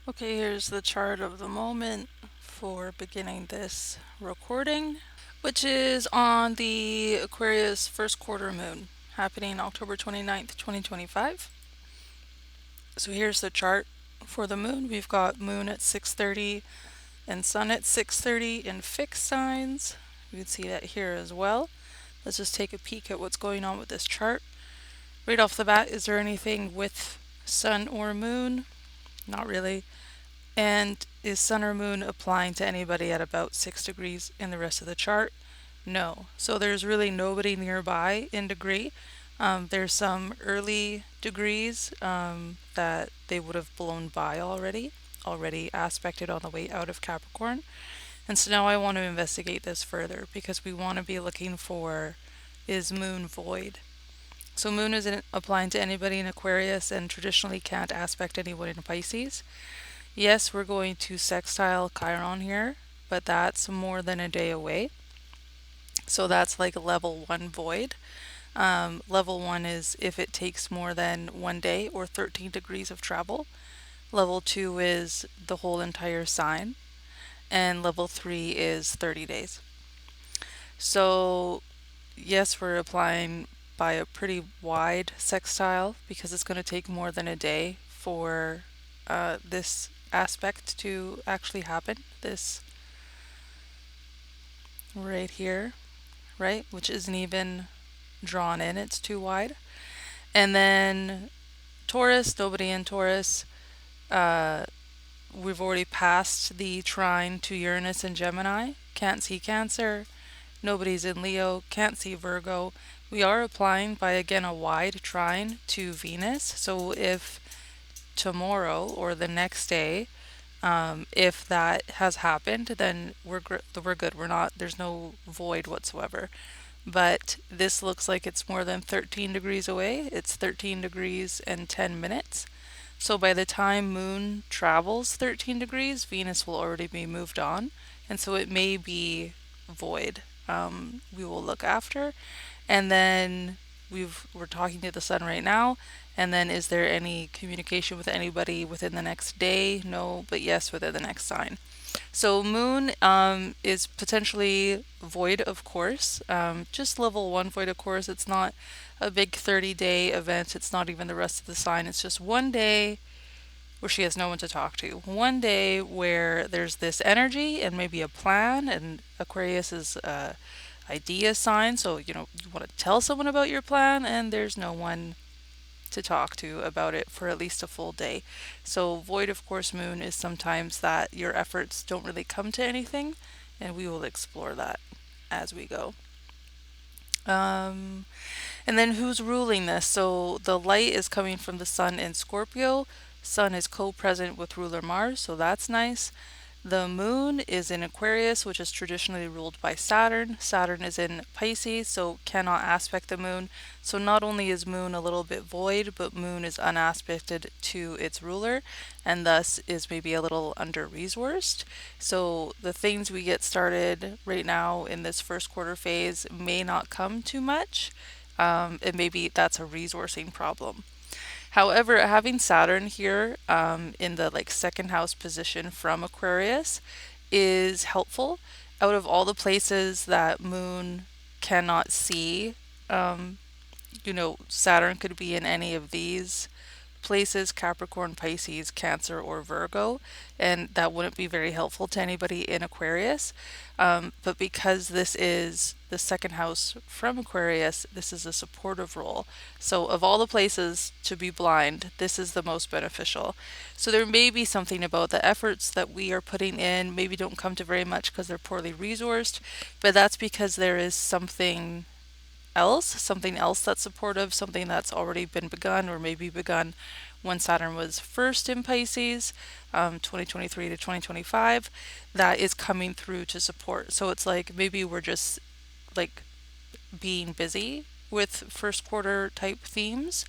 Okay, here's the chart of the moment for beginning this recording, which is on the Aquarius first quarter moon, happening October 29th, 2025. So here's the chart for the moon. We've got moon at 6:30 and sun at 6:30 in fixed signs. You can see that here as well. Let's just take a peek at what's going on with this chart. Right off the bat, is there anything with sun or moon? Not really. And is sun or moon applying to anybody at about 6 degrees in the rest of the chart? No. So there's really nobody nearby in degree. There's some early degrees that they would have blown by already aspected on the way out of Capricorn. And so now I want to investigate this further because we want to be looking for, is moon void? So moon isn't applying to anybody in Aquarius and traditionally can't aspect anyone in Pisces. Yes, we're going to sextile Chiron here, but that's more than a day away. So that's like level 1 void. Level 1 is if it takes more than 1 day or 13 degrees of travel. Level 2 is the whole entire sign. And level 3 is 30 days. So, yes, we're applying by a pretty wide sextile because it's going to take more than a day for this aspect to actually happen. This right here, right, which isn't even drawn in, it's too wide. And then Taurus, nobody in Taurus. Uh, we've already passed the trine to Uranus and Gemini. Can't see Cancer. Nobody's in Leo. Can't see Virgo. We are applying by again a wide trine to Venus. So if tomorrow or the next day, if that has happened, then we're good. We're not. There's no void whatsoever. But this looks like it's more than 13 degrees away. It's 13 degrees and 10 minutes. So by the time Moon travels 13 degrees, Venus will already be moved on. And so it may be void. We will look after. And then we're talking to the sun right now. And then is there any communication with anybody within the next day? No, but yes, within the next sign. So moon is potentially void, of course. Just level 1 void, of course. It's not a big 30-day event. It's not even the rest of the sign. It's just 1 day where she has no one to talk to. 1 day where there's this energy and maybe a plan. And Aquarius is idea sign. So, you want to tell someone about your plan and there's no one to talk to about it for at least a full day. So, void of course moon is sometimes that your efforts don't really come to anything, and we will explore that as we go. Um, and then who's ruling this? So, the light is coming from the sun in Scorpio. Sun is co present with ruler Mars, so that's nice. The moon is in Aquarius, which is traditionally ruled by Saturn. Saturn is in Pisces, so cannot aspect the moon. So not only is moon a little bit void, but moon is unaspected to its ruler and thus is maybe a little under resourced. So the things we get started right now in this first quarter phase may not come too much. And maybe that's a resourcing problem. However, having Saturn here in the like second house position from Aquarius is helpful. Out of all the places that Moon cannot see, um, Saturn could be in any of these places: Capricorn, Pisces, Cancer, or Virgo, and that wouldn't be very helpful to anybody in Aquarius. But because this is the second house from Aquarius, this is a supportive role. So, of all the places to be blind, this is the most beneficial. So, there may be something about the efforts that we are putting in, maybe don't come to very much because they're poorly resourced, but that's because there is something else that's supportive, something that's already been begun or maybe begun when Saturn was first in Pisces, 2023 to 2025, that is coming through to support. So it's like maybe we're just like being busy with first quarter type themes,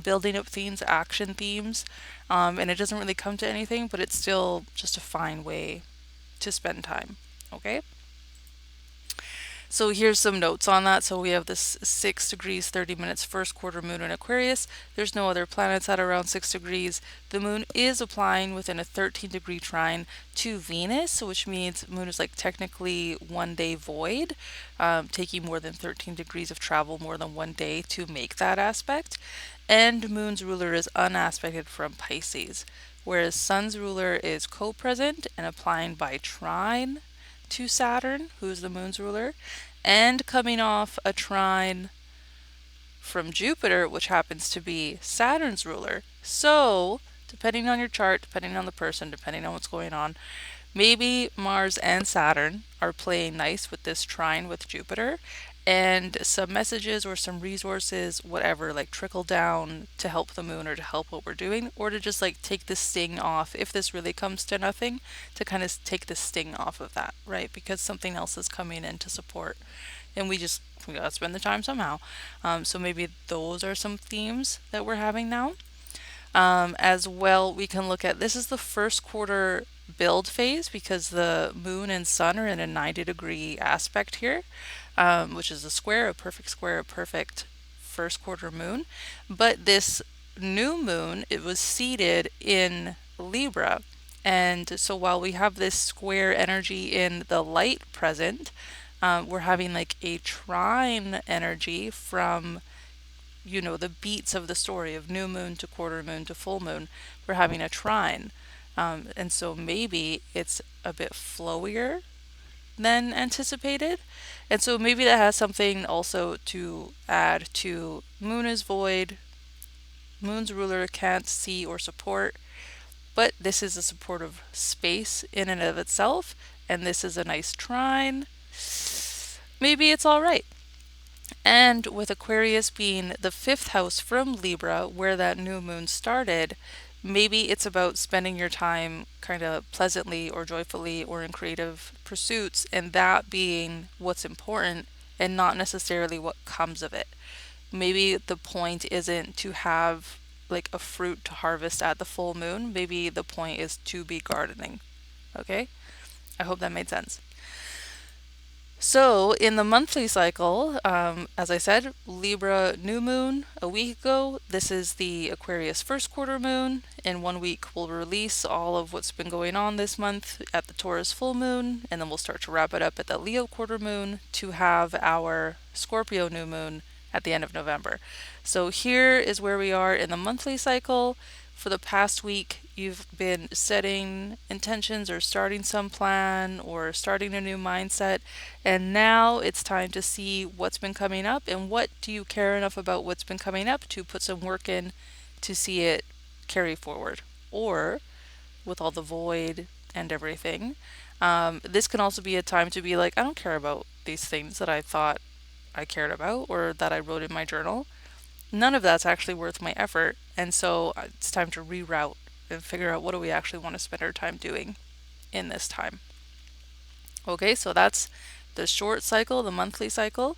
building up themes, action themes, and it doesn't really come to anything, but it's still just a fine way to spend time. Okay? So here's some notes on that. So we have this 6 degrees 30 minutes first quarter moon in Aquarius. There's no other planets at around 6 degrees. The moon is applying within a 13-degree trine to Venus, which means moon is like technically 1 day void, taking more than 13 degrees of travel more than 1 day to make that aspect. And moon's ruler is unaspected from Pisces, whereas sun's ruler is co-present and applying by trine to Saturn, who's the moon's ruler, and coming off a trine from Jupiter, which happens to be Saturn's ruler. So, depending on your chart, depending on the person, depending on what's going on, maybe Mars and Saturn are playing nice with this trine with Jupiter, and some messages or some resources, whatever, like trickle down to help the moon or to help what we're doing, or to just like take the sting off if this really comes to nothing, to kind of take the sting off of that, right? Because something else is coming in to support, and we gotta spend the time somehow. So maybe those are some themes that we're having now. As well, we can look at this is the first quarter build phase because the moon and sun are in a 90-degree aspect here, which is a square, a perfect square, a perfect first quarter moon. But this new moon, it was seated in Libra. And so while we have this square energy in the light present, we're having like a trine energy from the beats of the story of new moon to quarter moon to full moon. We're having a trine. And so maybe it's a bit flowier than anticipated. And so maybe that has something also to add to moon is void, moon's ruler can't see or support, but this is a supportive space in and of itself, and this is a nice trine. Maybe it's all right. And with Aquarius being the fifth house from Libra, where that new moon started, maybe it's about spending your time kind of pleasantly or joyfully or in creative pursuits, and that being what's important and not necessarily what comes of it. Maybe the point isn't to have like a fruit to harvest at the full moon. Maybe the point is to be gardening. Okay? I hope that made sense. So, in the monthly cycle, as I said, Libra new moon a week ago. This is the Aquarius first quarter moon. In 1 week, we'll release all of what's been going on this month at the Taurus full moon, and then we'll start to wrap it up at the Leo quarter moon to have our Scorpio new moon at the end of November. So, here is where we are in the monthly cycle. For the past week, you've been setting intentions or starting some plan or starting a new mindset. And now it's time to see what's been coming up and what do you care enough about what's been coming up to put some work in to see it carry forward. Or with all the void and everything, this can also be a time to be like, I don't care about these things that I thought I cared about or that I wrote in my journal. None of that's actually worth my effort. And so it's time to reroute and figure out what do we actually want to spend our time doing in this time. Okay, so that's the short cycle, the monthly cycle.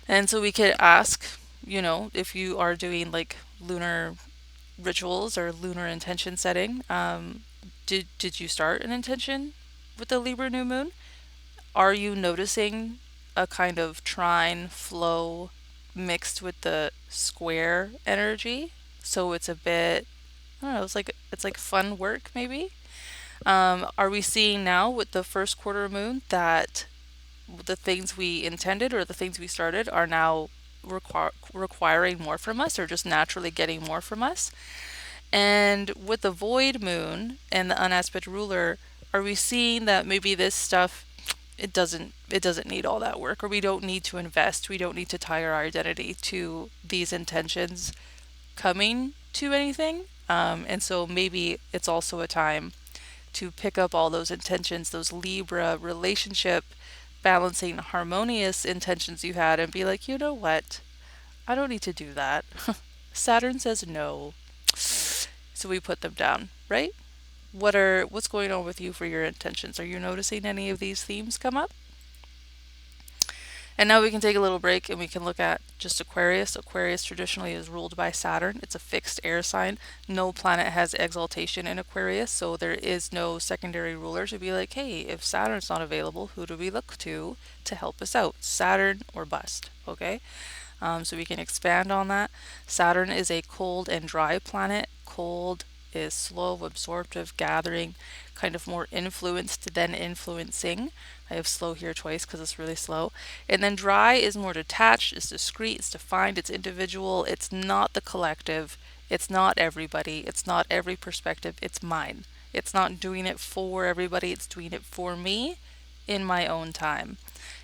And so we could ask, if you are doing like lunar rituals or lunar intention setting, did you start an intention with the Libra new moon? Are you noticing a kind of trine flow mixed with the square energy? So it's a bit, I don't know, it's like fun work maybe. Are we seeing now with the first quarter moon that the things we intended or the things we started are now requiring more from us or just naturally getting more from us? And with the void moon and the unaspect ruler, are we seeing that maybe this stuff it doesn't need all that work, or we don't need to invest, we don't need to tie our identity to these intentions coming to anything? And so maybe it's also a time to pick up all those intentions, those Libra relationship balancing harmonious intentions you had, and be like, you know what? I don't need to do that. Saturn says no. So we put them down, right? What's going on with you for your intentions? Are you noticing any of these themes come up? And now we can take a little break and we can look at just Aquarius. Aquarius traditionally is ruled by Saturn. It's a fixed air sign. No planet has exaltation in Aquarius, so there is no secondary ruler to be like, hey, if Saturn's not available, who do we look to help us out? Saturn or bust, okay? So we can expand on that. Saturn is a cold and dry planet. Cold is slow, absorptive, gathering, kind of more influenced than influencing. I have slow here twice because it's really slow. And then dry is more detached, it's discrete, it's defined, it's individual, it's not the collective, it's not everybody, it's not every perspective, it's mine. It's not doing it for everybody, it's doing it for me in my own time.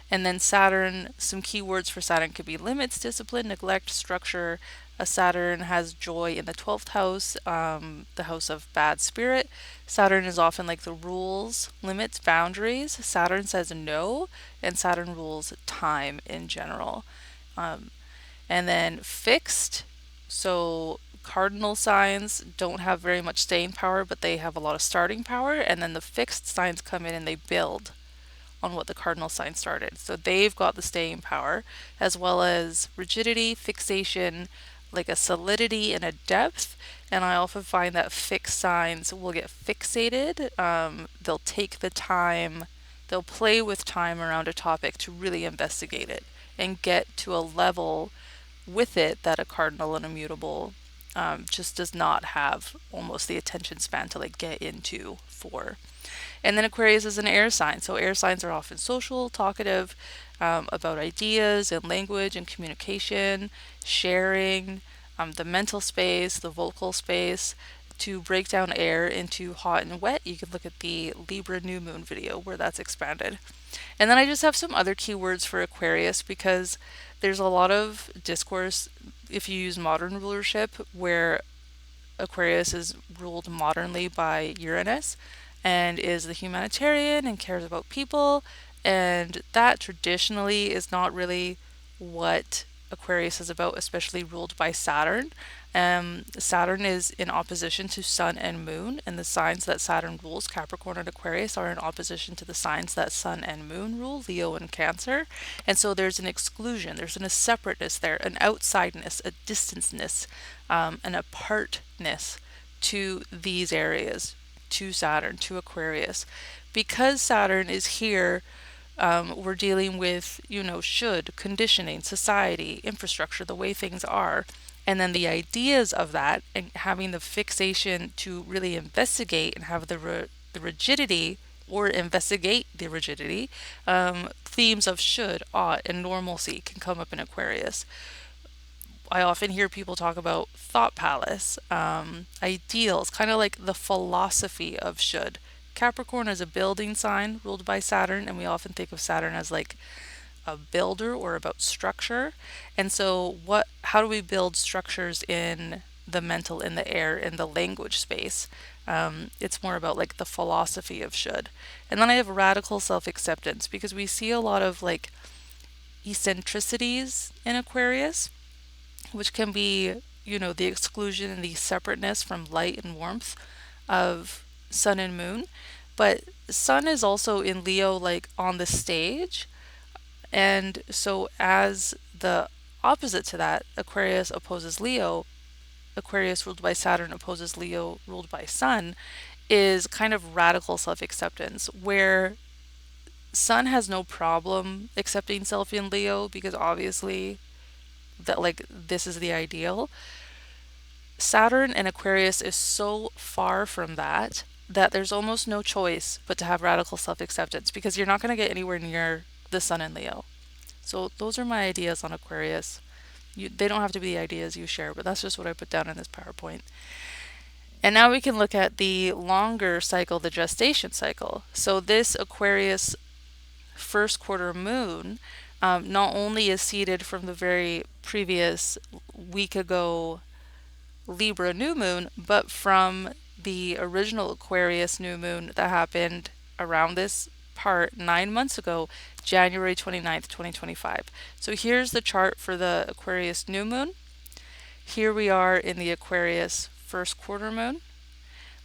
And then Saturn, some keywords for Saturn could be limits, discipline, neglect, structure. A Saturn has joy in the 12th house, the house of bad spirit. Saturn is often like the rules, limits, boundaries. Saturn says no, and Saturn rules time in general. Um, and then fixed, so cardinal signs don't have very much staying power, but they have a lot of starting power. And then the fixed signs come in and they build on what the cardinal sign started. So they've got the staying power, as well as rigidity, fixation, like a solidity and a depth. And I often find that fixed signs will get fixated. They'll take the time, they'll play with time around a topic to really investigate it and get to a level with it that a cardinal and a mutable just does not have almost the attention span to like get into for. And then Aquarius is an air sign. So air signs are often social, talkative, about ideas and language and communication, sharing, the mental space, the vocal space. To break down air into hot and wet, you can look at the Libra new moon video where that's expanded. And then I just have some other keywords for Aquarius because there's a lot of discourse if you use modern rulership where Aquarius is ruled modernly by Uranus and is the humanitarian and cares about people. And that traditionally is not really what Aquarius is about, especially ruled by Saturn. Saturn is in opposition to Sun and Moon, and the signs that Saturn rules, Capricorn and Aquarius, are in opposition to the signs that Sun and Moon rule, Leo and Cancer. And so there's an exclusion, there's a separateness there, an outsideness, a distanceness, an apartness to these areas, to Saturn, to Aquarius. Because Saturn is here, we're dealing with, should, conditioning, society, infrastructure, the way things are. And then the ideas of that and having the fixation to really investigate and have the rigidity or investigate the rigidity, themes of should, ought, and normalcy can come up in Aquarius. I often hear people talk about thought palace, ideals, kind of like the philosophy of should. Capricorn is a building sign ruled by Saturn, and we often think of Saturn as like a builder or about structure. And so how do we build structures in the mental, in the air, in the language space? It's more about like the philosophy of should. And then I have radical self-acceptance because we see a lot of like eccentricities in Aquarius, which can be, the exclusion and the separateness from light and warmth of sun and moon. But sun is also in Leo, like on the stage. And so, as the opposite to that, Aquarius opposes Leo, Aquarius ruled by Saturn opposes Leo ruled by Sun, is kind of radical self acceptance, where Sun has no problem accepting self in Leo because obviously that like this is the ideal. Saturn and Aquarius is so far from that there's almost no choice but to have radical self-acceptance because you're not going to get anywhere near the sun in Leo. So those are my ideas on Aquarius. They don't have to be the ideas you share, but that's just what I put down in this PowerPoint. And now we can look at the longer cycle, the gestation cycle. So this Aquarius first quarter moon not only is seeded from the very previous week ago Libra new moon, but from the original Aquarius new moon that happened around this part 9 months ago, January 29th, 2025. So here's the chart for the Aquarius new moon. Here we are in the Aquarius first quarter moon.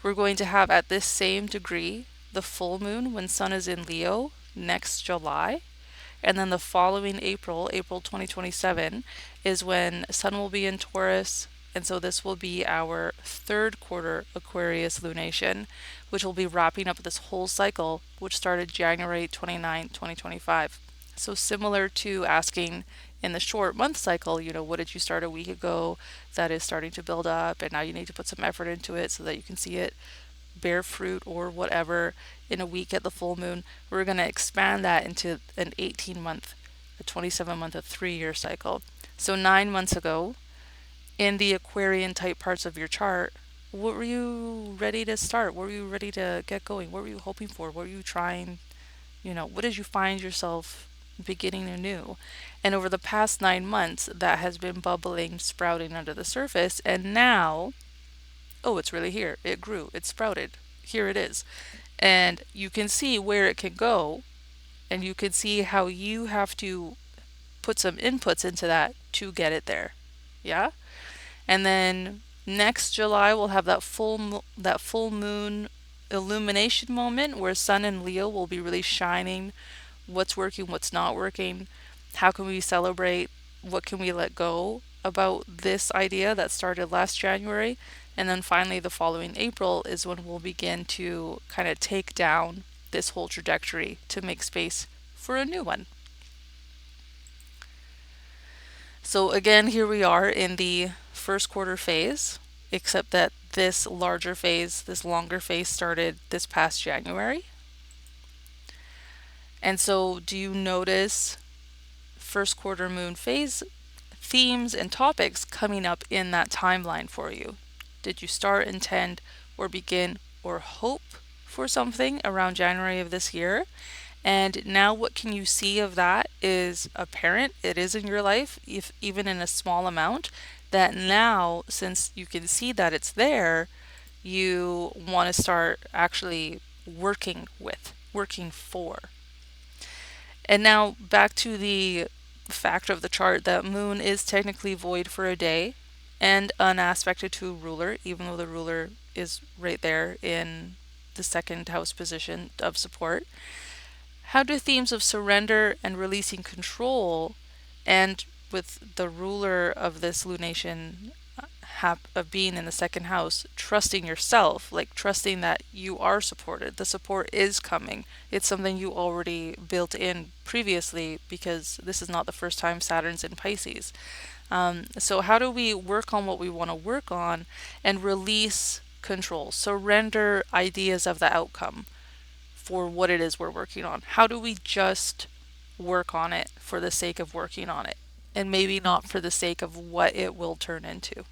We're going to have at this same degree the full moon when Sun is in Leo next July. And then the following April, April 2027, is when Sun will be in Taurus. And so this will be our third quarter Aquarius lunation, which will be wrapping up this whole cycle, which started January 29, 2025. So similar to asking in the short month cycle, what did you start a week ago that is starting to build up, and now you need to put some effort into it so that you can see it bear fruit or whatever in a week at the full moon. We're going to expand that into an 18-month, a 27-month, a 3-year cycle. So 9 months ago, in the Aquarian type parts of your chart, what were you ready to start? What were you ready to get going? What were you hoping for? What were you trying? What did you find yourself beginning anew? And over the past 9 months, that has been bubbling, sprouting under the surface. And now, oh, it's really here. It grew, it sprouted. Here it is. And you can see where it can go, and you can see how you have to put some inputs into that to get it there. Yeah? And then next July we'll have that full moon illumination moment where Sun and Leo will be really shining. What's working, what's not working? How can we celebrate? What can we let go about this idea that started last January? And then finally, the following April is when we'll begin to kind of take down this whole trajectory to make space for a new one. So again, here we are in the first quarter phase, except that this larger phase, this longer phase started this past January. And so do you notice first quarter moon phase themes and topics coming up in that timeline for you? Did you start, intend, or begin, or hope for something around January of this year? And now what can you see of that is apparent. It is in your life, if even in a small amount, that now, since you can see that it's there, you want to start actually working for. And now back to the fact of the chart that moon is technically void for a day and unaspected to a ruler, even though the ruler is right there in the second house position of support. How do themes of surrender and releasing control, and with the ruler of this lunation of being in the second house, trusting yourself, like trusting that you are supported, the support is coming. It's something you already built in previously because this is not the first time Saturn's in Pisces. So how do we work on what we want to work on and release control, surrender ideas of the outcome for what it is we're working on? How do we just work on it for the sake of working on it, and maybe not for the sake of what it will turn into?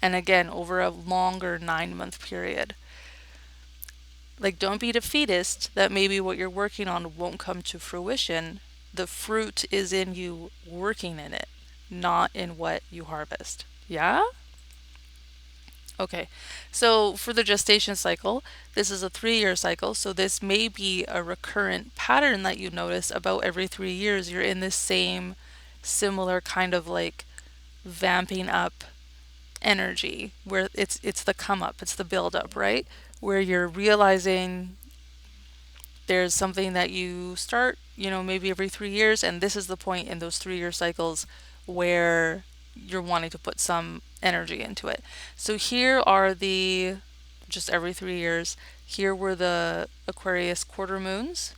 And again, over a longer 9-month period. Like, don't be defeatist that maybe what you're working on won't come to fruition. The fruit is in you working in it, not in what you harvest. Yeah? Okay, so for the gestation cycle, this is a 3-year cycle, so this may be a recurrent pattern that you notice about every 3 years. You're in this same similar kind of like vamping up energy where it's the come up, it's the build up, right? Where you're realizing there's something that you start, maybe every 3 years, and this is the point in those 3-year cycles where you're wanting to put some energy into it. So here are the, just every 3 years, here were the Aquarius quarter moons.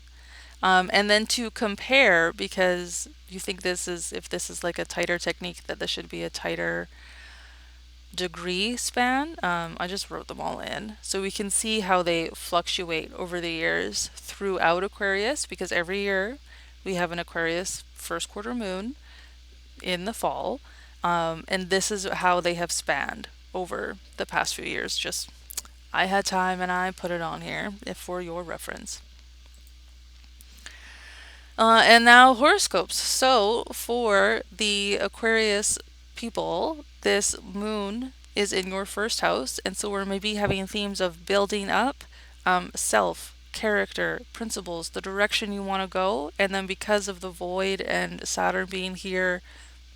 And then to compare, because you think if this is like a tighter technique, that this should be a tighter degree span. I just wrote them all in so we can see how they fluctuate over the years throughout Aquarius, because every year we have an Aquarius first quarter moon in the fall, and this is how they have spanned over the past few years. Just, I had time and I put it on here for your reference. And now horoscopes. So for the Aquarius people, this moon is in your first house, and so we're maybe having themes of building up self, character, principles, the direction you want to go. And then because of the void and Saturn being here,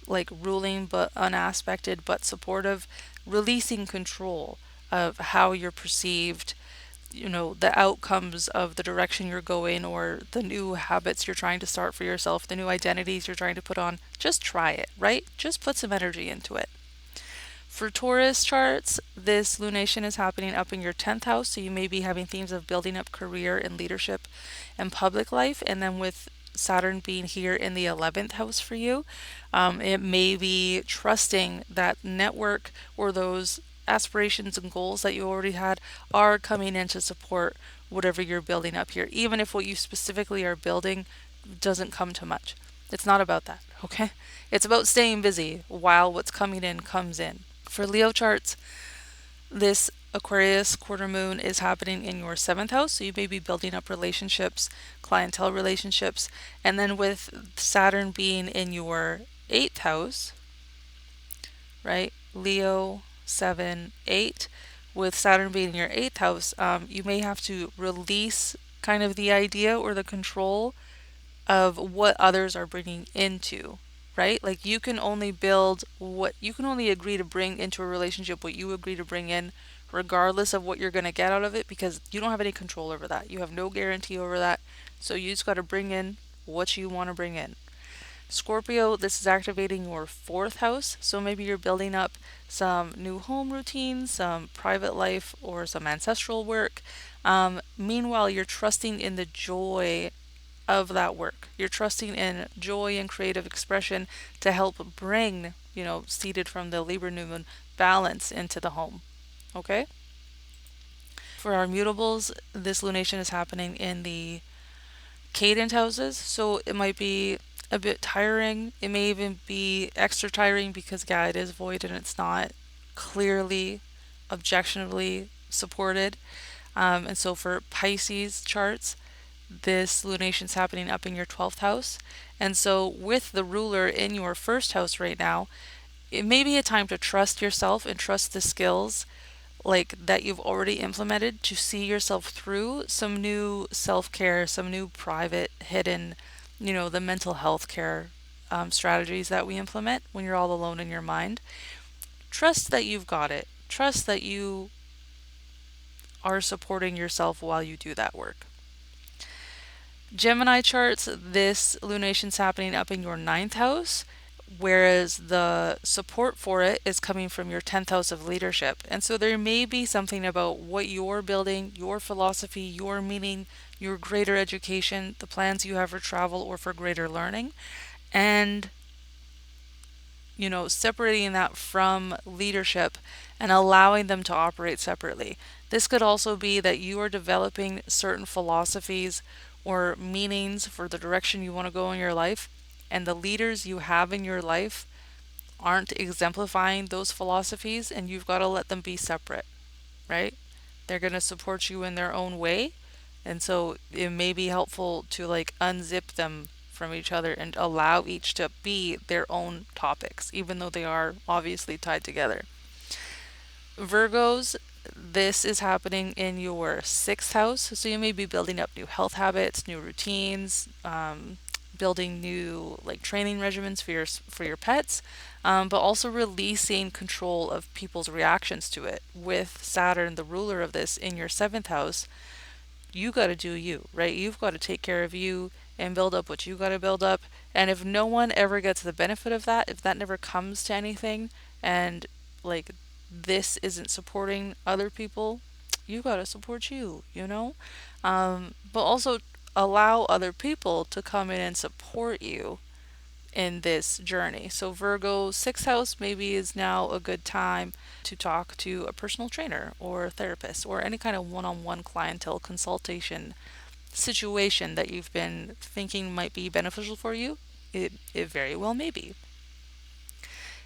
like ruling but unaspected but supportive, releasing control of how you're perceived, the outcomes of the direction you're going, or the new habits you're trying to start for yourself, the new identities you're trying to put on. Just try it, right? Just put some energy into it. For Taurus charts, this lunation is happening up in your 10th house, so you may be having themes of building up career and leadership and public life. And then with Saturn being here in the 11th house for you, it may be trusting that network or those aspirations and goals that you already had are coming in to support whatever you're building up here, even if what you specifically are building doesn't come to much. It's not about that, okay? It's about staying busy while what's coming in comes in. For Leo charts, this Aquarius quarter moon is happening in your 7th house, so you may be building up relationships, clientele relationships, and then with Saturn being in your 8th house, right? Leo, 7, 8. With Saturn being in your 8th house, you may have to release kind of the idea or the control of what others are bringing into, right? Like you can only build what you can only agree to bring into a relationship, what you agree to bring in, regardless of what you're going to get out of it, because you don't have any control over that. You have no guarantee over that. So you just got to bring in what you want to bring in. Scorpio, this is activating your 4th house. So maybe you're building up some new home routines, some private life, or some ancestral work. Meanwhile, you're trusting in the joy of that work. You're trusting in joy and creative expression to help bring, seeded from the Libra new moon, balance into the home. Okay? For our mutables, this lunation is happening in the cadent houses, so it might be a bit tiring. It may even be extra tiring because, yeah, it is void and it's not clearly, objectively supported. And so for Pisces charts, this lunation is happening up in your 12th house. And so, with the ruler in your first house right now, it may be a time to trust yourself and trust the skills like that you've already implemented to see yourself through some new self-care, some new private hidden, the mental health care strategies that we implement when you're all alone in your mind. Trust that you've got it. Trust that you are supporting yourself while you do that work. Gemini charts, this lunation's happening up in your 9th house, whereas the support for it is coming from your 10th house of leadership. And so there may be something about what you're building, your philosophy, your meaning, your greater education, the plans you have for travel or for greater learning, and separating that from leadership and allowing them to operate separately. This could also be that you are developing certain philosophies or meanings for the direction you want to go in your life, and the leaders you have in your life aren't exemplifying those philosophies, and you've got to let them be separate, right? They're going to support you in their own way, and so it may be helpful to like unzip them from each other and allow each to be their own topics, even though they are obviously tied together. Virgos, this is happening in your 6th house, so you may be building up new health habits, new routines, building new like training regimens for your pets, but also releasing control of people's reactions to it. With Saturn, the ruler of this, in your 7th house, you got to do you, right? You've got to take care of you and build up what you got to build up. And if no one ever gets the benefit of that, if that never comes to anything, and like this isn't supporting other people, you got to support you. But also allow other people to come in and support you in this journey. So Virgo 6th house maybe is now a good time to talk to a personal trainer or a therapist or any kind of one-on-one clientele consultation situation that you've been thinking might be beneficial for you. It very well may be.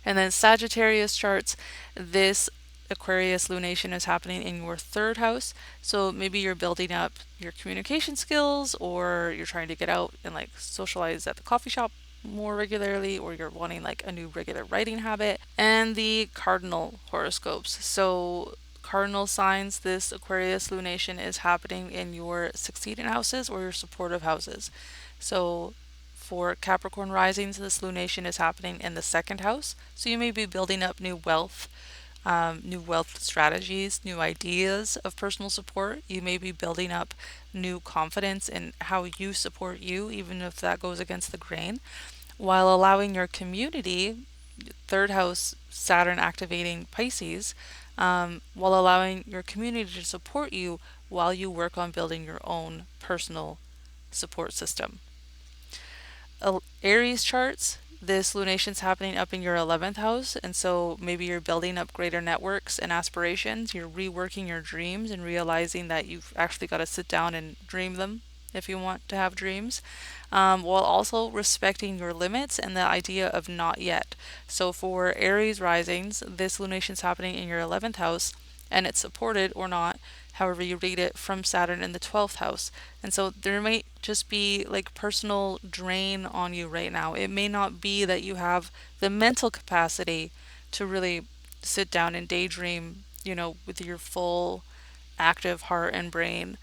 And then Sagittarius charts, this Aquarius lunation is happening in your 3rd house. So maybe you're building up your communication skills, or you're trying to get out and like socialize at the coffee shop more regularly, or you're wanting like a new regular writing habit. And the cardinal horoscopes. So cardinal signs, this Aquarius lunation is happening in your succedent houses or your supportive houses. So for Capricorn risings, this lunation is happening in the 2nd house. So you may be building up new wealth, new wealth strategies, new ideas of personal support. You may be building up new confidence in how you support you, even if that goes against the grain, while allowing your community, third house Saturn activating Pisces, while allowing your community to support you while you work on building your own personal support system. Aries charts, this lunation's happening up in your 11th house, and so maybe you're building up greater networks and aspirations. You're reworking your dreams and realizing that you've actually got to sit down and dream them if you want to have dreams, while also respecting your limits and the idea of not yet. So for Aries risings, this lunation's happening in your 11th house, and it's supported or not, however you read it, from Saturn in the 12th house. And so there might just be like personal drain on you right now. It may not be that you have the mental capacity to really sit down and daydream, with your full active heart and brain.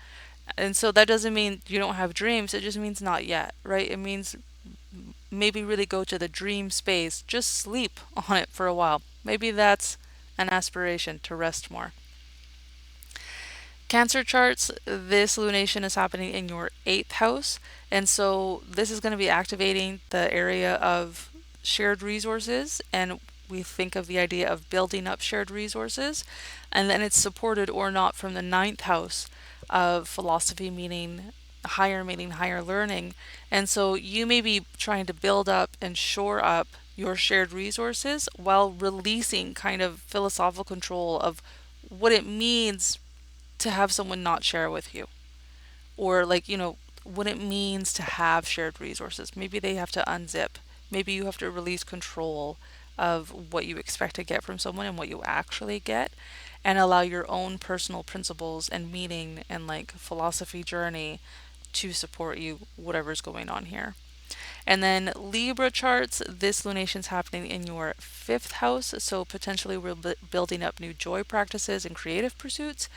And so that doesn't mean you don't have dreams, it just means not yet, right? It means maybe really go to the dream space, just sleep on it for a while. Maybe that's an aspiration to rest more. Cancer charts, this lunation is happening in your eighth house. And so this is going to be activating the area of shared resources. And we think of the idea of building up shared resources. And then it's supported or not from the ninth house of philosophy, meaning higher learning. And so you may be trying to build up and shore up your shared resources while releasing kind of philosophical control of what it means to have someone not share with you, or like what it means to have shared resources. Maybe they have to unzip, maybe you have to release control of what you expect to get from someone and what you actually get, and allow your own personal principles and meaning and like philosophy journey to support you, whatever's going on here. And then Libra charts, this lunation's happening in your fifth house, so potentially we're building up new joy practices and creative pursuits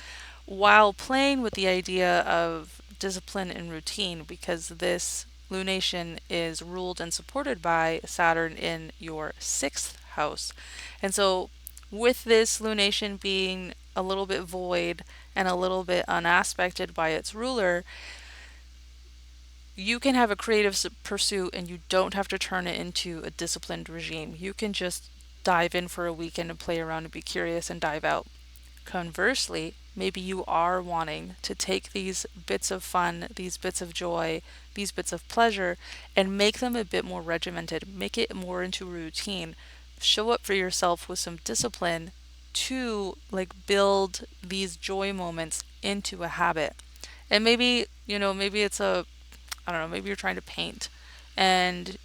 while playing with the idea of discipline and routine, because this lunation is ruled and supported by Saturn in your sixth house. And so, with this lunation being a little bit void and a little bit unaspected by its ruler, you can have a creative pursuit and you don't have to turn it into a disciplined regime. You can just dive in for a weekend and play around and be curious and dive out. Conversely, maybe you are wanting to take these bits of fun, these bits of joy, these bits of pleasure, and make them a bit more regimented, make it more into a routine. Show up for yourself with some discipline to like build these joy moments into a habit. And maybe, maybe it's I don't know, maybe you're trying to paint, and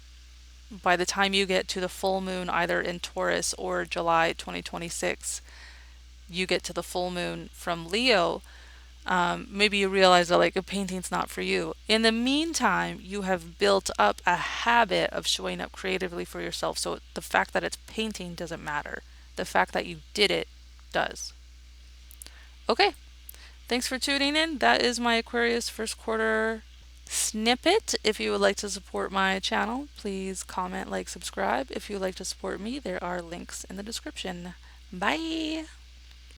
by the time you get to the full moon, either in Taurus or July 2026, you get to the full moon from Leo, maybe you realize that like a painting's not for you. In the meantime, you have built up a habit of showing up creatively for yourself. So the fact that it's painting doesn't matter. The fact that you did it does. Okay, thanks for tuning in. That is my Aquarius first quarter snippet. If you would like to support my channel, please comment, like, subscribe. If you would like to support me, there are links in the description. Bye!